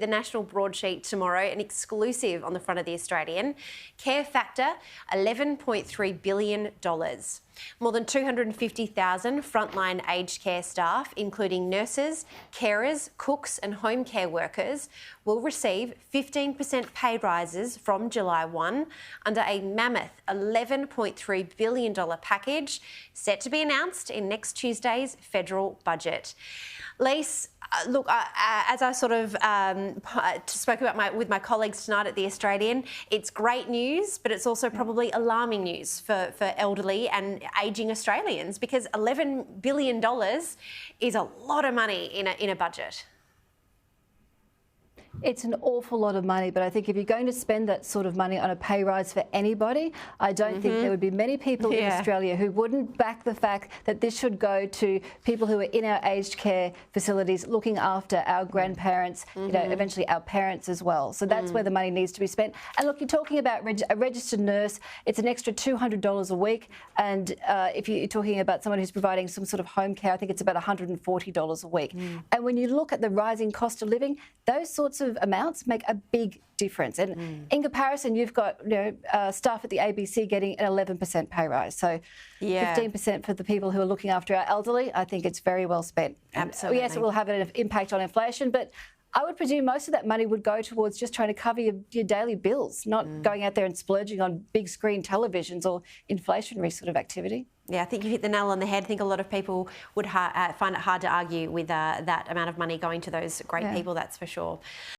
The national broadsheet tomorrow, an exclusive on the front of The Australian. Care factor, $11.3 billion. More than 250,000 frontline aged care staff, including nurses, carers, cooks and home care workers, will receive 15% pay rises from July 1 under a mammoth $11.3 billion package set to be announced in next Tuesday's federal budget. Leisa, look, as I sort of spoke about with my colleagues tonight at The Australian, it's great news, but it's also probably alarming news for elderly and ageing Australians, because $11 billion is a lot of money in a budget. It's an awful lot of money, but I think if you're going to spend that sort of money on a pay rise for anybody, I don't think there would be many people in Australia who wouldn't back the fact that this should go to people who are in our aged care facilities looking after our grandparents, you know, eventually our parents as well. So that's where the money needs to be spent. And look, you're talking about a registered nurse. It's an extra $200 a week. And if you're talking about someone who's providing some sort of home care, I think it's about $140 a week. And when you look at the rising cost of living, those sorts of amounts make a big difference. And in comparison, you've got staff at the ABC getting an 11% pay rise. So 15% for the people who are looking after our elderly. I think it's very well spent. Absolutely. Yes, it will have an impact on inflation, but I would presume most of that money would go towards just trying to cover your daily bills, not going out there and splurging on big screen televisions or inflationary sort of activity. Yeah, I think you hit the nail on the head. I think a lot of people would find it hard to argue with that amount of money going to those great people, that's for sure.